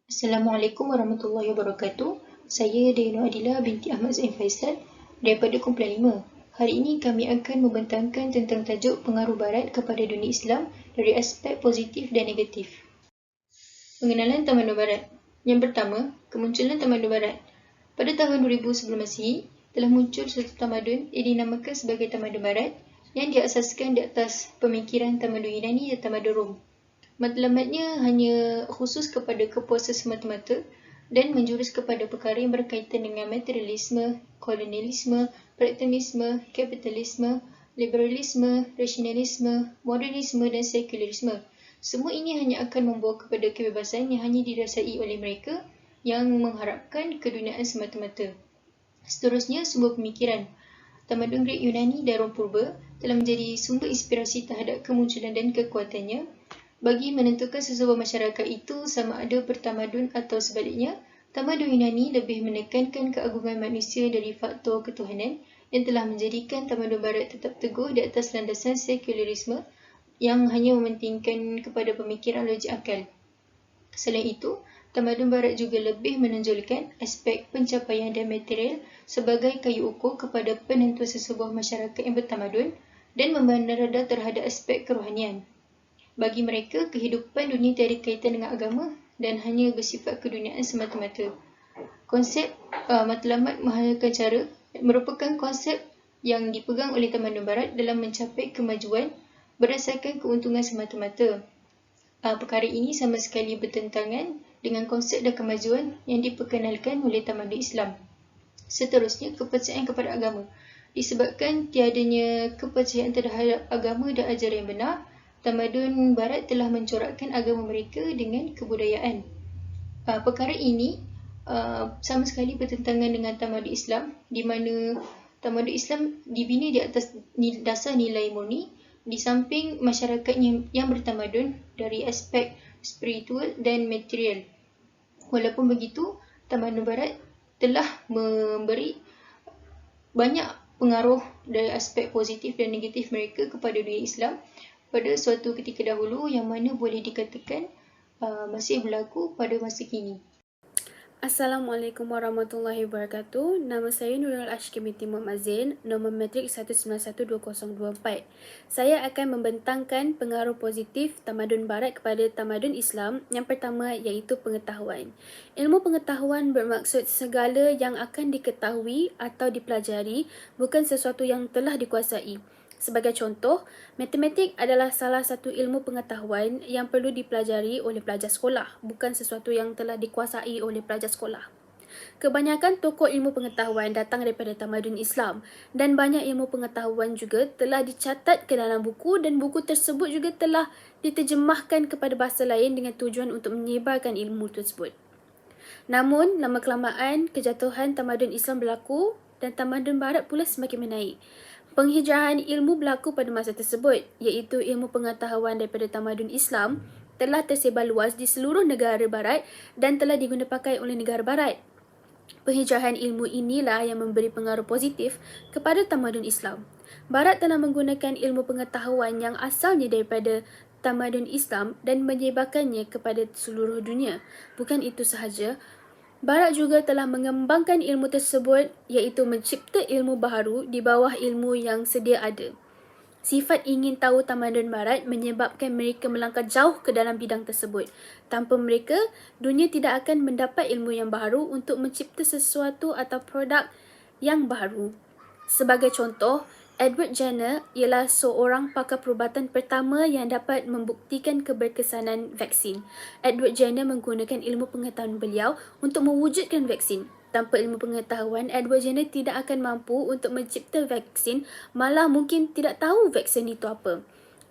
Assalamualaikum warahmatullahi wabarakatuh. Saya Dayana Adila binti Ahmad Zain Faisal daripada Kumpulan 5. Hari ini kami akan membentangkan tentang tajuk pengaruh Barat kepada dunia Islam dari aspek positif dan negatif. Pengenalan Tamadun Barat. Yang pertama, kemunculan Tamadun Barat. Pada tahun 2000 sebelum Masihi, telah muncul suatu tamadun yang dinamakan sebagai Tamadun Barat yang diasaskan di atas pemikiran Tamadun Yunani dan Tamadun Rom. Matlamatnya hanya khusus kepada kepuasan semata-mata dan menjurus kepada perkara yang berkaitan dengan materialisme, kolonialisme, pragmatisme, kapitalisme, liberalisme, rasionalisme, modernisme dan sekularisme. Semua ini hanya akan membawa kepada kebebasan yang hanya didasari oleh mereka yang mengharapkan keduniaan semata-mata. Seterusnya, sumber pemikiran. Tamadun Greek Yunani dan Rom Purba telah menjadi sumber inspirasi terhadap kemunculan dan kekuatannya. Bagi menentukan sesebuah masyarakat itu sama ada bertamadun atau sebaliknya, tamadun Yunani lebih menekankan keagungan manusia dari faktor ketuhanan yang telah menjadikan tamadun Barat tetap teguh di atas landasan sekularisme yang hanya mementingkan kepada pemikiran logik akal. Selain itu, tamadun Barat juga lebih menonjolkan aspek pencapaian dan material sebagai kayu ukur kepada penentuan sesebuah masyarakat yang bertamadun dan memandang rendah terhadap aspek kerohanian. Bagi mereka, kehidupan dunia tiada kaitan dengan agama dan hanya bersifat keduniaan semata-mata. Konsep matlamat menghalalkan cara merupakan konsep yang dipegang oleh tamadun Barat dalam mencapai kemajuan berdasarkan keuntungan semata-mata. Perkara ini sama sekali bertentangan dengan konsep dan kemajuan yang diperkenalkan oleh tamadun Islam. Seterusnya, kepercayaan kepada agama. Disebabkan tiadanya kepercayaan terhadap agama dan ajaran yang benar, tamadun Barat telah mencorakkan agama mereka dengan kebudayaan. Perkara ini sama sekali bertentangan dengan tamadun Islam, di mana tamadun Islam dibina di atas dasar nilai murni, di samping masyarakatnya yang bertamadun dari aspek spiritual dan material. Walaupun begitu, tamadun Barat telah memberi banyak pengaruh dari aspek positif dan negatif mereka kepada dunia Islam pada suatu ketika dahulu yang mana boleh dikatakan masih berlaku pada masa kini. Assalamualaikum warahmatullahi wabarakatuh. Nama saya Nurul Ashki binti Muhammad Zain, nombor matrik 1912024. Saya akan membentangkan pengaruh positif tamadun Barat kepada tamadun Islam. Yang pertama iaitu pengetahuan. Ilmu pengetahuan bermaksud segala yang akan diketahui atau dipelajari, bukan sesuatu yang telah dikuasai. Sebagai contoh, matematik adalah salah satu ilmu pengetahuan yang perlu dipelajari oleh pelajar sekolah, bukan sesuatu yang telah dikuasai oleh pelajar sekolah. Kebanyakan tokoh ilmu pengetahuan datang daripada tamadun Islam dan banyak ilmu pengetahuan juga telah dicatat ke dalam buku dan buku tersebut juga telah diterjemahkan kepada bahasa lain dengan tujuan untuk menyebarkan ilmu tersebut. Namun, lama-kelamaan kejatuhan tamadun Islam berlaku dan tamadun Barat pula semakin menaik. Penghijrahan ilmu berlaku pada masa tersebut, iaitu ilmu pengetahuan daripada tamadun Islam telah tersebar luas di seluruh negara Barat dan telah diguna pakai oleh negara Barat. Penghijrahan ilmu inilah yang memberi pengaruh positif kepada tamadun Islam. Barat telah menggunakan ilmu pengetahuan yang asalnya daripada tamadun Islam dan menyebarkannya kepada seluruh dunia. Bukan itu sahaja, Barat juga telah mengembangkan ilmu tersebut, iaitu mencipta ilmu baharu di bawah ilmu yang sedia ada. Sifat ingin tahu tamadun Barat menyebabkan mereka melangkah jauh ke dalam bidang tersebut. Tanpa mereka, dunia tidak akan mendapat ilmu yang baharu untuk mencipta sesuatu atau produk yang baharu. Sebagai contoh, Edward Jenner ialah seorang pakar perubatan pertama yang dapat membuktikan keberkesanan vaksin. Edward Jenner menggunakan ilmu pengetahuan beliau untuk mewujudkan vaksin. Tanpa ilmu pengetahuan, Edward Jenner tidak akan mampu untuk mencipta vaksin, malah mungkin tidak tahu vaksin itu apa.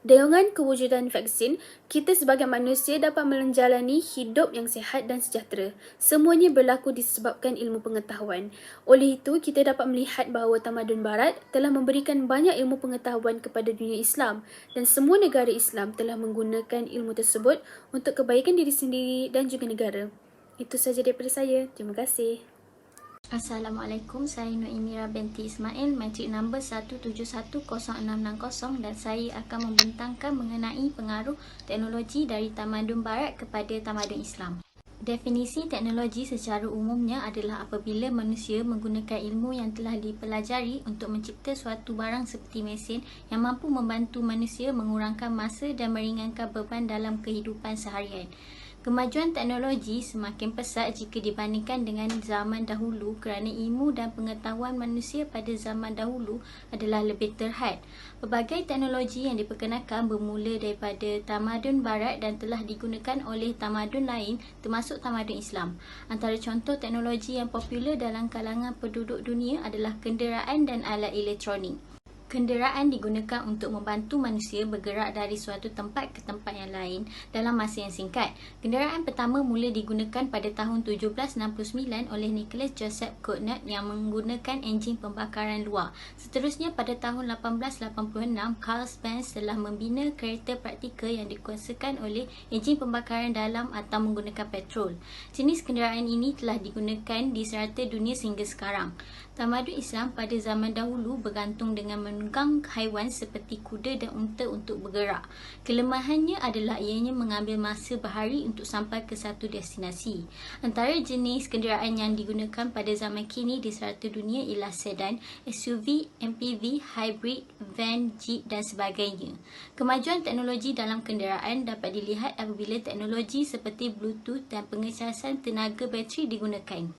Dengan kewujudan vaksin, kita sebagai manusia dapat menjalani hidup yang sihat dan sejahtera. Semuanya berlaku disebabkan ilmu pengetahuan. Oleh itu, kita dapat melihat bahawa tamadun Barat telah memberikan banyak ilmu pengetahuan kepada dunia Islam dan semua negara Islam telah menggunakan ilmu tersebut untuk kebaikan diri sendiri dan juga negara. Itu sahaja daripada saya. Terima kasih. Assalamualaikum, saya Noemira binti Ismail, matrik nombor 1710660 dan saya akan membentangkan mengenai pengaruh teknologi dari tamadun Barat kepada tamadun Islam. Definisi teknologi secara umumnya adalah apabila manusia menggunakan ilmu yang telah dipelajari untuk mencipta suatu barang seperti mesin yang mampu membantu manusia mengurangkan masa dan meringankan beban dalam kehidupan seharian. Kemajuan teknologi semakin pesat jika dibandingkan dengan zaman dahulu kerana ilmu dan pengetahuan manusia pada zaman dahulu adalah lebih terhad. Pelbagai teknologi yang diperkenalkan bermula daripada tamadun barat dan telah digunakan oleh tamadun lain termasuk tamadun Islam. Antara contoh teknologi yang popular dalam kalangan penduduk dunia adalah kenderaan dan alat elektronik. Kenderaan digunakan untuk membantu manusia bergerak dari suatu tempat ke tempat yang lain dalam masa yang singkat. Kenderaan pertama mula digunakan pada tahun 1769 oleh Nicholas Joseph Cournot yang menggunakan enjin pembakaran luar. Seterusnya pada tahun 1886, Carl Benz telah membina kereta praktikal yang dikuasakan oleh enjin pembakaran dalam atau menggunakan petrol. Jenis kenderaan ini telah digunakan di serata dunia sehingga sekarang. Tamadun Islam pada zaman dahulu bergantung dengan menunggang haiwan seperti kuda dan unta untuk bergerak. Kelemahannya adalah ianya mengambil masa berhari untuk sampai ke satu destinasi. Antara jenis kenderaan yang digunakan pada zaman kini di serata dunia ialah sedan, SUV, MPV, hybrid, van, jeep dan sebagainya. Kemajuan teknologi dalam kenderaan dapat dilihat apabila teknologi seperti Bluetooth dan pengecasan tenaga bateri digunakan.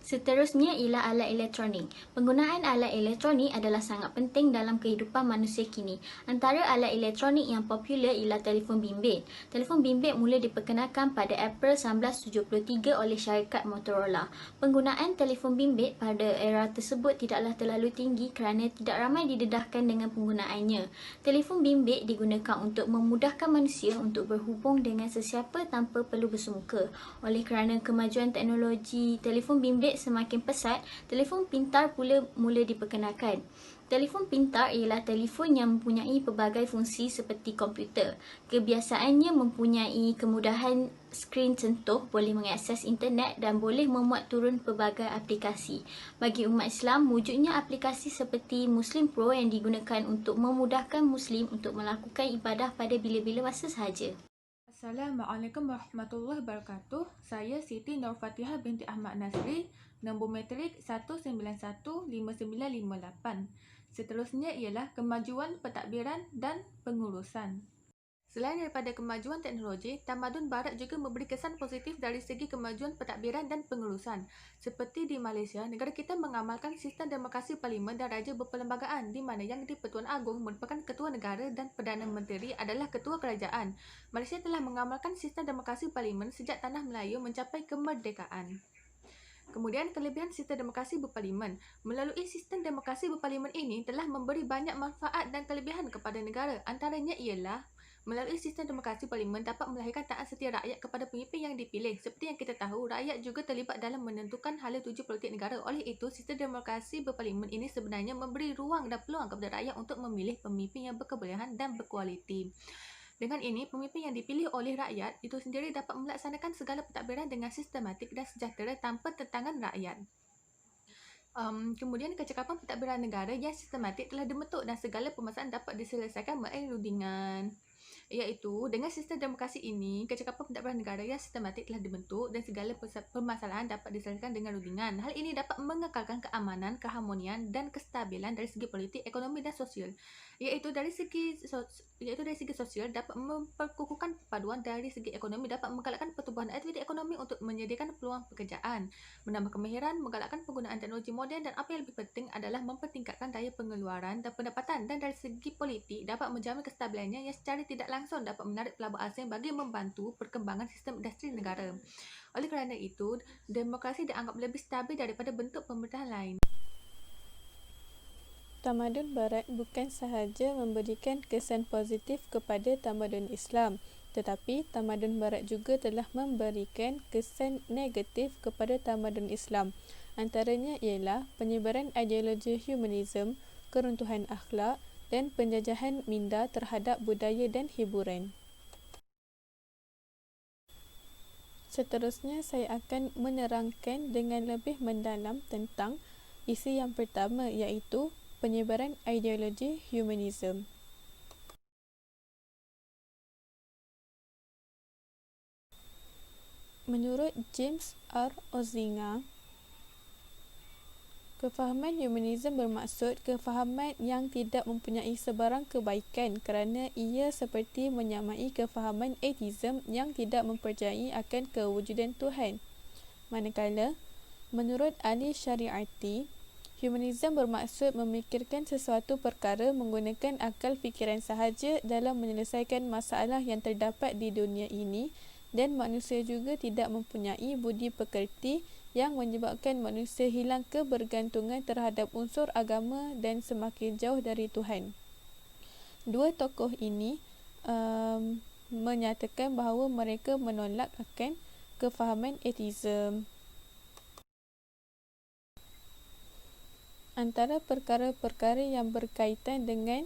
Seterusnya ialah alat elektronik. Penggunaan alat elektronik adalah sangat penting dalam kehidupan manusia kini. Antara alat elektronik yang popular ialah telefon bimbit. Telefon bimbit mula diperkenalkan pada April 1973 oleh syarikat Motorola. Penggunaan telefon bimbit pada era tersebut tidaklah terlalu tinggi kerana tidak ramai didedahkan dengan penggunaannya. Telefon bimbit digunakan untuk memudahkan manusia untuk berhubung dengan sesiapa tanpa perlu bersemuka. Oleh kerana kemajuan teknologi telefon bimbit semakin pesat, telefon pintar pula mula diperkenalkan. Telefon pintar ialah telefon yang mempunyai pelbagai fungsi seperti komputer. Kebiasaannya mempunyai kemudahan skrin sentuh, boleh mengakses internet dan boleh memuat turun pelbagai aplikasi. Bagi umat Islam, wujudnya aplikasi seperti Muslim Pro yang digunakan untuk memudahkan Muslim untuk melakukan ibadah pada bila-bila masa sahaja. Assalamualaikum warahmatullahi wabarakatuh. Saya Siti Nur Fatihah binti Ahmad Nasri, nombor matrik 1915958. Seterusnya ialah kemajuan pentadbiran dan pengurusan. Selain daripada kemajuan teknologi, tamadun barat juga memberi kesan positif dari segi kemajuan pentadbiran dan pengurusan. Seperti di Malaysia, negara kita mengamalkan sistem demokrasi parlimen dan raja berperlembagaan di mana Yang di-Pertuan Agong merupakan ketua negara dan Perdana Menteri adalah ketua kerajaan. Malaysia telah mengamalkan sistem demokrasi parlimen sejak Tanah Melayu mencapai kemerdekaan. Kemudian, kelebihan sistem demokrasi berparlimen. Melalui sistem demokrasi berparlimen ini telah memberi banyak manfaat dan kelebihan kepada negara. Antaranya ialah melalui sistem demokrasi parlimen dapat melahirkan taat setia rakyat kepada pemimpin yang dipilih. Seperti yang kita tahu, rakyat juga terlibat dalam menentukan hala tuju politik negara. Oleh itu, sistem demokrasi berparlimen ini sebenarnya memberi ruang dan peluang kepada rakyat untuk memilih pemimpin yang berkebolehan dan berkualiti. Dengan ini, pemimpin yang dipilih oleh rakyat itu sendiri dapat melaksanakan segala pentadbiran dengan sistematik dan sejahtera tanpa tentangan rakyat. Kemudian, kecakapan pentadbiran negara yang sistematik telah dibentuk dan segala permasalahan dapat diselesaikan melalui rundingan. Iaitu, dengan sistem demokrasi ini, kecakapan pentadbiran negara yang sistematik telah dibentuk dan segala permasalahan dapat diselesaikan dengan rundingan. Hal ini dapat mengekalkan keamanan, keharmonian dan kestabilan dari segi politik, ekonomi dan sosial. Iaitu dari segi sosial dapat memperkukuhkan perpaduan, dari segi ekonomi dapat menggalakkan pertumbuhan aktiviti ekonomi untuk menyediakan peluang pekerjaan, menambah kemahiran, menggalakkan penggunaan teknologi moden dan apa yang lebih penting adalah mempertingkatkan daya pengeluaran dan pendapatan, dan dari segi politik dapat menjamin kestabilannya yang secara tidak langsung dapat menarik pelabur asing bagi membantu perkembangan sistem industri negara. Oleh kerana itu, demokrasi dianggap lebih stabil daripada bentuk pemerintahan lain. Tamadun Barat bukan sahaja memberikan kesan positif kepada tamadun Islam, tetapi tamadun Barat juga telah memberikan kesan negatif kepada tamadun Islam. Antaranya ialah penyebaran ideologi humanism, keruntuhan akhlak dan penjajahan minda terhadap budaya dan hiburan. Seterusnya, saya akan menerangkan dengan lebih mendalam tentang isi yang pertama, iaitu penyebaran ideologi humanism. Menurut James R. Ozinga, kefahaman humanism bermaksud kefahaman yang tidak mempunyai sebarang kebaikan kerana ia seperti menyamai kefahaman atheism yang tidak mempercayai akan kewujudan Tuhan. Manakala, menurut ahli syariati, humanism bermaksud memikirkan sesuatu perkara menggunakan akal fikiran sahaja dalam menyelesaikan masalah yang terdapat di dunia ini, dan manusia juga tidak mempunyai budi pekerti yang menyebabkan manusia hilang kebergantungan terhadap unsur agama dan semakin jauh dari Tuhan. Dua tokoh ini menyatakan bahawa mereka menolak akan kefahaman atheism. Antara perkara-perkara yang berkaitan dengan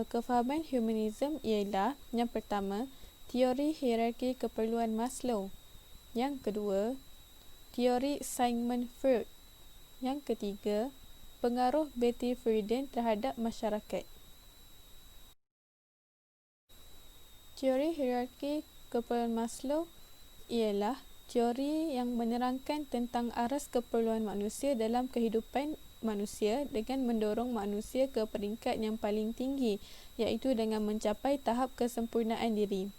kefahaman humanism ialah yang pertama, teori hierarki keperluan Maslow. Yang kedua, teori Sigmund Freud. Yang ketiga, pengaruh Betty Friedan terhadap masyarakat. Teori hierarki keperluan Maslow ialah teori yang menerangkan tentang aras keperluan manusia dalam kehidupan manusia dengan mendorong manusia ke peringkat yang paling tinggi, iaitu dengan mencapai tahap kesempurnaan diri.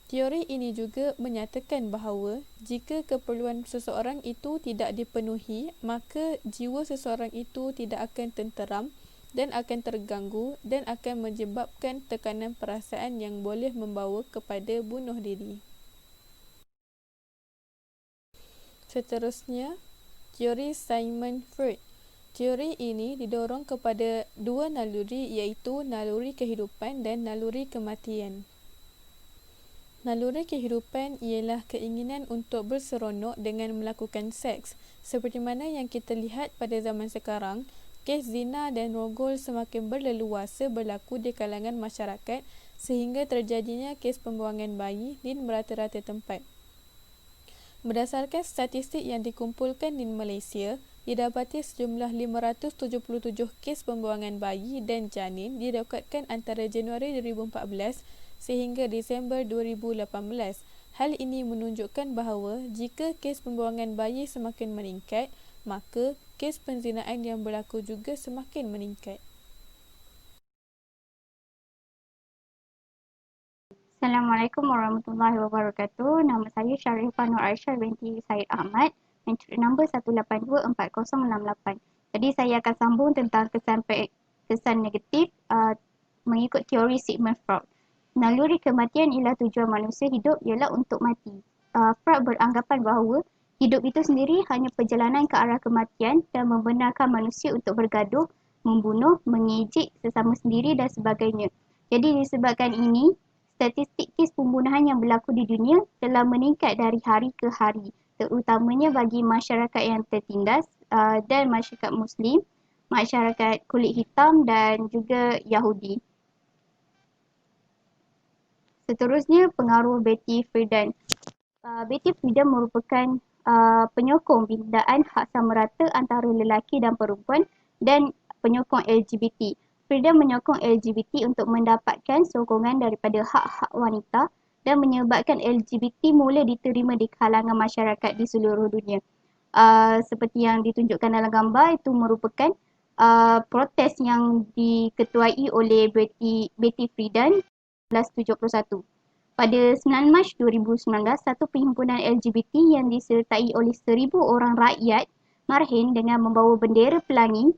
Teori ini juga menyatakan bahawa jika keperluan seseorang itu tidak dipenuhi, maka jiwa seseorang itu tidak akan tenteram dan akan terganggu dan akan menyebabkan tekanan perasaan yang boleh membawa kepada bunuh diri. Seterusnya, teori Sigmund Freud. Teori ini didorong kepada dua naluri, iaitu naluri kehidupan dan naluri kematian. Naluri kehidupan ialah keinginan untuk berseronok dengan melakukan seks. Seperti mana yang kita lihat pada zaman sekarang, kes zina dan rogol semakin berleluasa berlaku di kalangan masyarakat sehingga terjadinya kes pembuangan bayi di merata-rata tempat. Berdasarkan statistik yang dikumpulkan di Malaysia, didapati sejumlah 577 kes pembuangan bayi dan janin didapatkan antara Januari 2014 sehingga Disember 2018. Hal ini menunjukkan bahawa jika kes pembuangan bayi semakin meningkat, maka kes penzinaan yang berlaku juga semakin meningkat. Assalamualaikum warahmatullahi wabarakatuh. Nama saya Sharifah Nur Aisyah binti Said Ahmad, mencuit nombor 1824068. Jadi saya akan sambung tentang kesan negatif mengikut teori Sigmund Freud. Naluri kematian ialah tujuan manusia hidup ialah untuk mati. Freud beranggapan bahawa hidup itu sendiri hanya perjalanan ke arah kematian dan membenarkan manusia untuk bergaduh, membunuh, mengejek sesama sendiri dan sebagainya. Jadi disebabkan ini, statistik kes pembunuhan yang berlaku di dunia telah meningkat dari hari ke hari, terutamanya bagi masyarakat yang tertindas dan masyarakat Muslim, masyarakat kulit hitam dan juga Yahudi. Seterusnya, pengaruh Betty Friedan. Betty Friedan merupakan penyokong pindaan hak sama rata antara lelaki dan perempuan dan penyokong LGBT. Friedan menyokong LGBT untuk mendapatkan sokongan daripada hak-hak wanita dan menyebabkan LGBT mula diterima di kalangan masyarakat di seluruh dunia. Seperti yang ditunjukkan dalam gambar, itu merupakan protes yang diketuai oleh Betty Friedan 1971. Pada 9 Mac 2019, satu perhimpunan LGBT yang disertai oleh 1,000 orang rakyat marhen dengan membawa bendera pelangi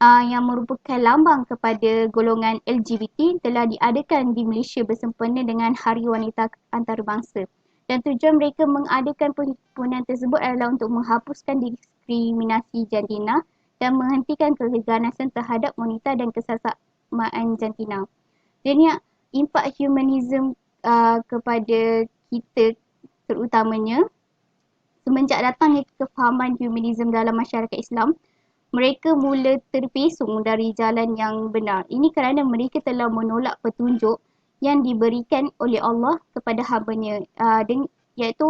yang merupakan lambang kepada golongan LGBT telah diadakan di Malaysia bersempena dengan Hari Wanita Antarabangsa. Dan tujuan mereka mengadakan perhimpunan tersebut adalah untuk menghapuskan diskriminasi jantina dan menghentikan keganasan terhadap wanita dan kesesamaan jantina. Dan impak humanism kepada kita terutamanya semenjak datangnya kefahaman humanism dalam masyarakat Islam, mereka mula terpesong dari jalan yang benar. Ini kerana mereka telah menolak petunjuk yang diberikan oleh Allah kepada hamba-Nya, iaitu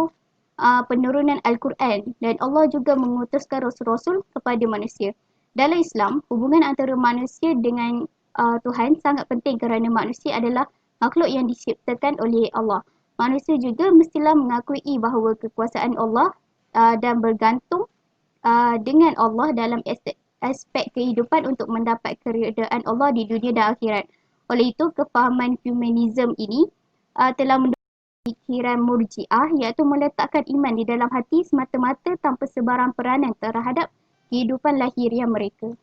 penurunan Al-Quran, dan Allah juga mengutuskan rasul-rasul kepada manusia. Dalam Islam, hubungan antara manusia dengan Tuhan sangat penting kerana manusia adalah makhluk yang diciptakan oleh Allah. manusia juga mestilah mengakui bahawa kekuasaan Allah dan bergantung dengan Allah dalam aspek kehidupan untuk mendapat keridaan Allah di dunia dan akhirat. Oleh itu, kefahaman humanism ini telah mendukung fikiran murjiah, iaitu meletakkan iman di dalam hati semata-mata tanpa sebarang peranan terhadap kehidupan lahiriah mereka.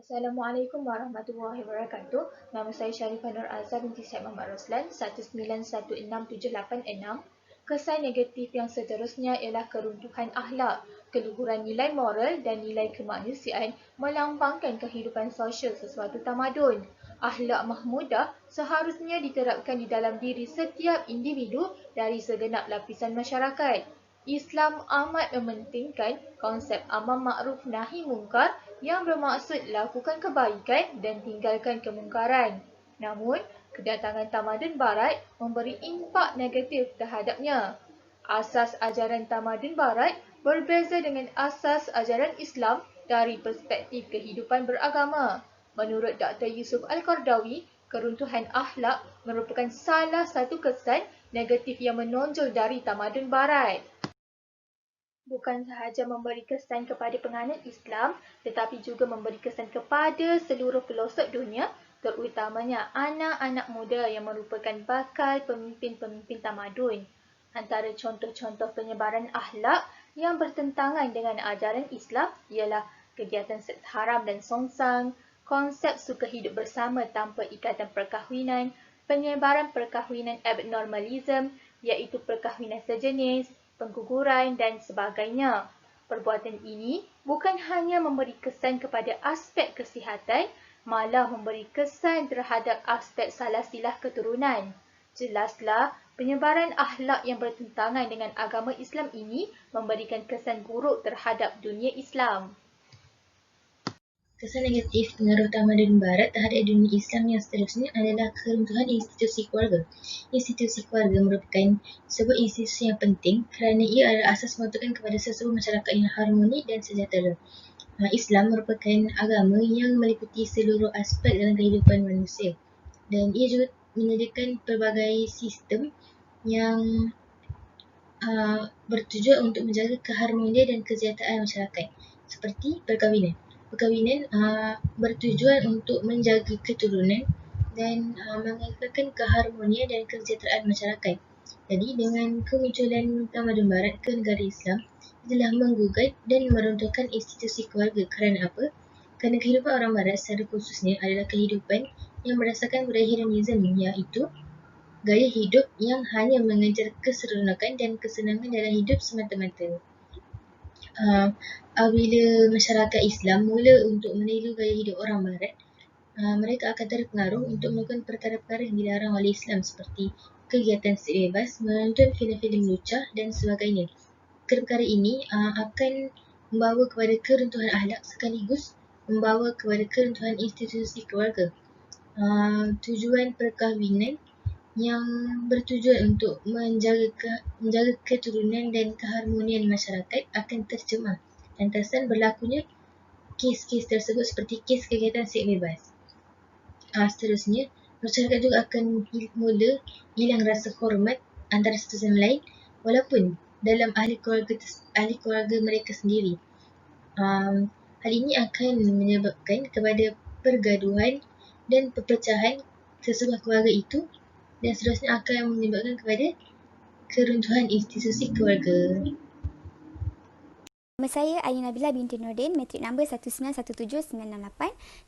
Assalamualaikum warahmatullahi wabarakatuh. Nama saya Sharifah Nur Azhar binti Syed Muhammad Roslan, 19167866. Kesan negatif yang seterusnya ialah keruntuhan akhlak, keluhuran nilai moral dan nilai kemanusiaan melambangkan kehidupan sosial sesuatu tamadun. Akhlak mahmudah seharusnya diterapkan di dalam diri setiap individu dari segenap lapisan masyarakat. Islam amat mementingkan konsep amar ma'ruf nahi mungkar yang bermaksud lakukan kebaikan dan tinggalkan kemungkaran. Namun, kedatangan tamadun barat memberi impak negatif terhadapnya. Asas ajaran tamadun barat berbeza dengan asas ajaran Islam dari perspektif kehidupan beragama. Menurut Dr. Yusuf Al-Qardawi, keruntuhan akhlak merupakan salah satu kesan negatif yang menonjol dari tamadun barat. Bukan sahaja memberi kesan kepada penganut Islam, tetapi juga memberi kesan kepada seluruh pelosok dunia, terutamanya anak-anak muda yang merupakan bakal pemimpin-pemimpin tamadun. Antara contoh-contoh penyebaran akhlak yang bertentangan dengan ajaran Islam ialah kegiatan seks haram dan songsang, konsep suka hidup bersama tanpa ikatan perkahwinan, penyebaran perkahwinan abnormalism, iaitu perkahwinan sejenis, pengguguran dan sebagainya. Perbuatan ini bukan hanya memberi kesan kepada aspek kesihatan, malah memberi kesan terhadap aspek salasilah keturunan. Jelaslah, penyebaran akhlak yang bertentangan dengan agama Islam ini memberikan kesan buruk terhadap dunia Islam. Kesan negatif pengaruh tamadun barat terhadap dunia Islam yang seterusnya adalah keruntuhan institusi keluarga. Institusi keluarga merupakan sebuah institusi yang penting kerana ia adalah asas pembentukan kepada sesebuah masyarakat yang harmoni dan sejahtera. Islam merupakan agama yang meliputi seluruh aspek dalam kehidupan manusia dan ia juga menyediakan pelbagai sistem yang bertujuan untuk menjaga keharmonian dan kesejahteraan masyarakat seperti perkahwinan. Perkahwinan bertujuan untuk menjaga keturunan dan mengekalkan keharmonian dan kesejahteraan masyarakat. Jadi dengan kemunculan tamadun barat ke negara Islam, telah menggugat dan meruntuhkan institusi keluarga. Kerana apa? Kerana kehidupan orang barat secara khususnya adalah kehidupan yang berdasarkan budaya hedonism, iaitu gaya hidup yang hanya mengejar keseronokan dan kesenangan dalam hidup semata-mata. Apabila masyarakat Islam mula untuk meniru gaya hidup orang barat, mereka akan terpengaruh untuk melakukan perkara-perkara yang dilarang oleh Islam seperti kegiatan seks bebas, menonton filem-filem lucah dan sebagainya. Perkara ini akan membawa kepada keruntuhan akhlak sekaligus membawa kepada keruntuhan institusi keluarga. Tujuan perkahwinan yang bertujuan untuk menjaga keturunan dan keharmonian masyarakat akan tercemar dan terkesan berlakunya kes-kes tersebut seperti kes kegiatan seks bebas. Seterusnya, masyarakat juga akan mula hilang rasa hormat antara satu sama lain walaupun dalam ahli keluarga mereka sendiri. Hal ini akan menyebabkan kepada pergaduhan dan perpecahan sesebuah keluarga itu dan seterusnya akan menyebabkan kepada keruntuhan institusi keluarga. Nama saya Ain Nabila binti Nordin, matrik nombor 1917968.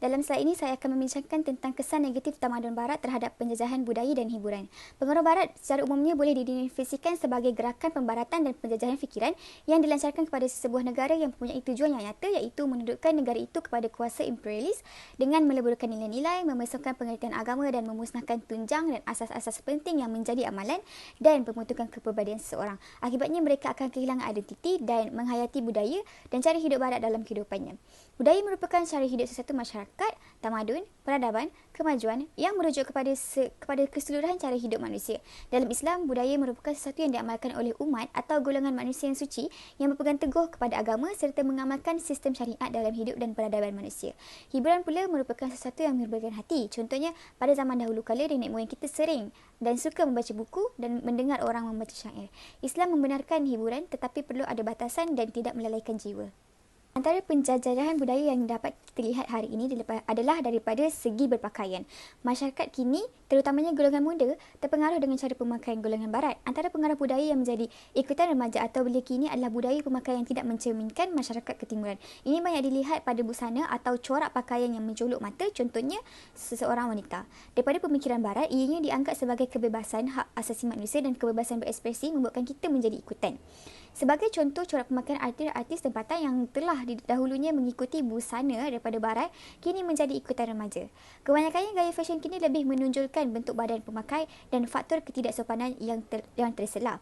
Dalam slide ini saya akan membincangkan tentang kesan negatif tamadun barat terhadap penjajahan budaya dan hiburan. Pengaruh barat secara umumnya boleh didefinisikan sebagai gerakan pembaratan dan penjajahan fikiran yang dilancarkan kepada sebuah negara yang mempunyai tujuan yang nyata, iaitu menundukkan negara itu kepada kuasa imperialis dengan meleburkan nilai-nilai, memasukkan pengertian agama dan memusnahkan tunjang dan asas-asas penting yang menjadi amalan dan pembentukan kepribadian seseorang. Akibatnya mereka akan kehilangan identiti dan menghayati budaya dan cara hidup barat dalam kehidupannya. Budaya merupakan cara hidup sesuatu masyarakat, tamadun, peradaban, kemajuan yang merujuk kepada keseluruhan cara hidup manusia. Dalam Islam, budaya merupakan sesuatu yang diamalkan oleh umat atau golongan manusia yang suci yang berpegang teguh kepada agama serta mengamalkan sistem syariat dalam hidup dan peradaban manusia. Hiburan pula merupakan sesuatu yang menghiburkan hati. Contohnya, pada zaman dahulu kala, nenek moyang kita sering dan suka membaca buku dan mendengar orang membaca syair. Islam membenarkan hiburan tetapi perlu ada batasan dan tidak melalaikan jiwa. Antara penjajahan budaya yang dapat kita lihat hari ini adalah daripada segi berpakaian. Masyarakat kini, terutamanya golongan muda, terpengaruh dengan cara pemakaian golongan barat. Antara pengaruh budaya yang menjadi ikutan remaja atau belia kini adalah budaya pemakaian yang tidak mencerminkan masyarakat ketimuran. Ini banyak dilihat pada busana atau corak pakaian yang mencolok mata, contohnya seseorang wanita. Daripada pemikiran barat, ianya dianggap sebagai kebebasan hak asasi manusia dan kebebasan berekspresi membuatkan kita menjadi ikutan. Sebagai contoh, corak pemakaian artis tempatan yang telah dahulunya mengikuti busana daripada barat, kini menjadi ikutan remaja. Kebanyakannya gaya fashion kini lebih menonjolkan bentuk badan pemakai dan faktor ketidaksopanan yang terselah.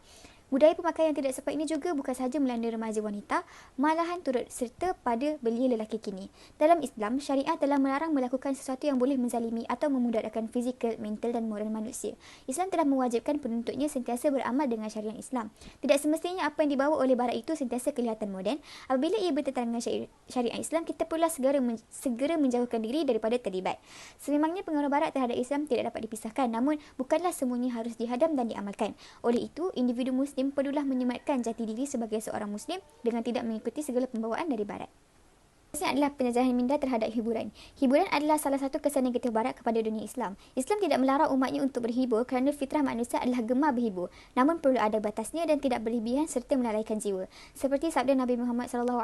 Budaya pemakaian yang tidak sopan ini juga bukan sahaja melanda remaja wanita, malahan turut serta pada belia lelaki kini. Dalam Islam, syariat telah melarang melakukan sesuatu yang boleh menzalimi atau memudaratkan fizikal, mental dan moral manusia. Islam telah mewajibkan penuntutnya sentiasa beramal dengan syariat Islam. Tidak semestinya apa yang dibawa oleh barat itu sentiasa kelihatan moden. Apabila ia bertentangan dengan syariat Islam, kita perlulah segera menjauhkan diri daripada terlibat. Sememangnya pengaruh barat terhadap Islam tidak dapat dipisahkan, namun bukanlah semuanya harus dihadam dan diamalkan. Oleh itu, individu Muslim perlulah menyematkan jati diri sebagai seorang Muslim dengan tidak mengikuti segala pembawaan dari barat. Seterusnya adalah penjajahan minda terhadap hiburan. Hiburan adalah salah satu kesan negatif barat kepada dunia Islam. Islam tidak melarang umatnya untuk berhibur kerana fitrah manusia adalah gemar berhibur. Namun perlu ada batasnya dan tidak berlebihan serta melalaikan jiwa. Seperti sabda Nabi Muhammad SAW,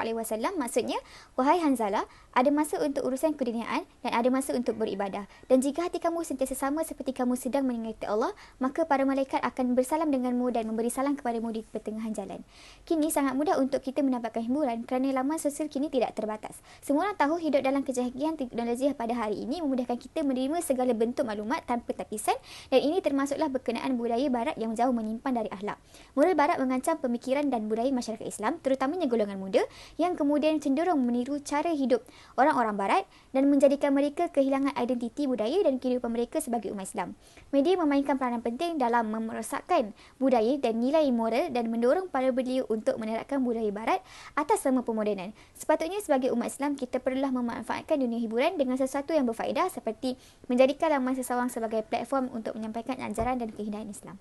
maksudnya, wahai Hanzalah, ada masa untuk urusan keduniaan dan ada masa untuk beribadah. Dan jika hati kamu sentiasa sama seperti kamu sedang mengingati Allah, maka para malaikat akan bersalam denganmu dan memberi salam kepadamu di pertengahan jalan. Kini sangat mudah untuk kita mendapatkan hiburan kerana laman sosial kini tidak terbatas. Semua orang tahu hidup dalam kejayaan teknologi pada hari ini memudahkan kita menerima segala bentuk maklumat tanpa tapisan, dan ini termasuklah berkenaan budaya barat yang jauh menyimpan dari akhlak. Moral barat mengancam pemikiran dan budaya masyarakat Islam, terutamanya golongan muda yang kemudian cenderung meniru cara hidup orang-orang barat dan menjadikan mereka kehilangan identiti budaya dan kehidupan mereka sebagai umat Islam. Media memainkan peranan penting dalam merosakkan budaya dan nilai moral dan mendorong para belia untuk menerapkan budaya barat atas nama pemodenan. Sepatutnya sebagai umat Islam, kita perlulah memanfaatkan dunia hiburan dengan sesuatu yang berfaedah seperti menjadikan laman seseorang sebagai platform untuk menyampaikan ajaran dan keindahan Islam.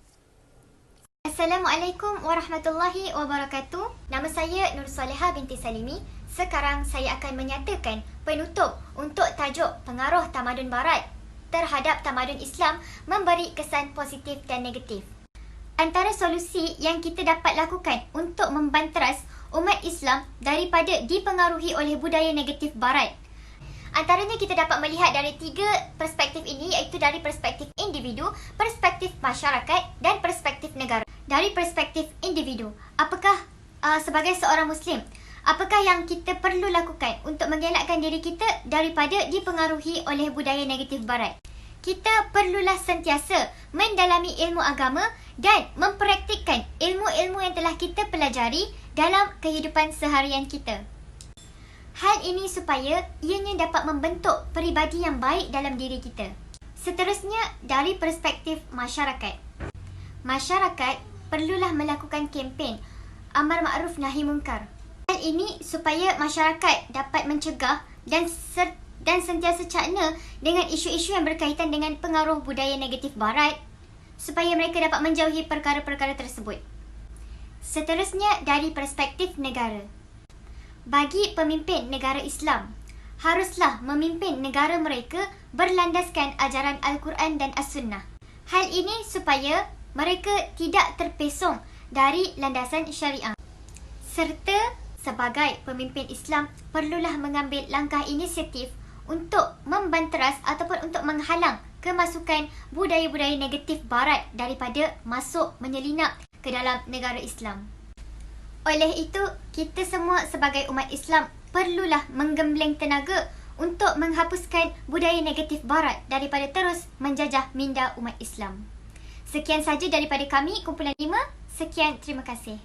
Assalamualaikum warahmatullahi wabarakatuh. Nama saya Nur Soleha binti Salimi. Sekarang saya akan menyatakan penutup untuk tajuk pengaruh tamadun barat terhadap tamadun Islam memberi kesan positif dan negatif. Antara solusi yang kita dapat lakukan untuk membanteras umat Islam daripada dipengaruhi oleh budaya negatif barat. Antaranya kita dapat melihat dari 3 perspektif ini, iaitu dari perspektif individu, perspektif masyarakat dan perspektif negara. Dari perspektif individu, apakah sebagai seorang Muslim, apakah yang kita perlu lakukan untuk mengelakkan diri kita daripada dipengaruhi oleh budaya negatif barat? Kita perlulah sentiasa mendalami ilmu agama dan mempraktikkan ilmu-ilmu yang telah kita pelajari dalam kehidupan seharian kita. Hal ini supaya ianya dapat membentuk peribadi yang baik dalam diri kita. Seterusnya, dari perspektif masyarakat. Masyarakat perlulah melakukan kempen amar ma'ruf nahi munkar. Hal ini supaya masyarakat dapat mencegah dan sentiasa cakna dengan isu-isu yang berkaitan dengan pengaruh budaya negatif barat supaya mereka dapat menjauhi perkara-perkara tersebut. Seterusnya, dari perspektif negara. Bagi pemimpin negara Islam, haruslah memimpin negara mereka berlandaskan ajaran Al-Quran dan As-Sunnah. Hal ini supaya mereka tidak terpesong dari landasan syariah. Serta sebagai pemimpin Islam perlulah mengambil langkah inisiatif untuk membanteras ataupun untuk menghalang kemasukan budaya-budaya negatif barat daripada masuk menyelinap ke dalam negara Islam. Oleh itu, kita semua sebagai umat Islam perlulah menggembleng tenaga untuk menghapuskan budaya negatif barat daripada terus menjajah minda umat Islam. Sekian saja daripada kami, kumpulan 5. Sekian, terima kasih.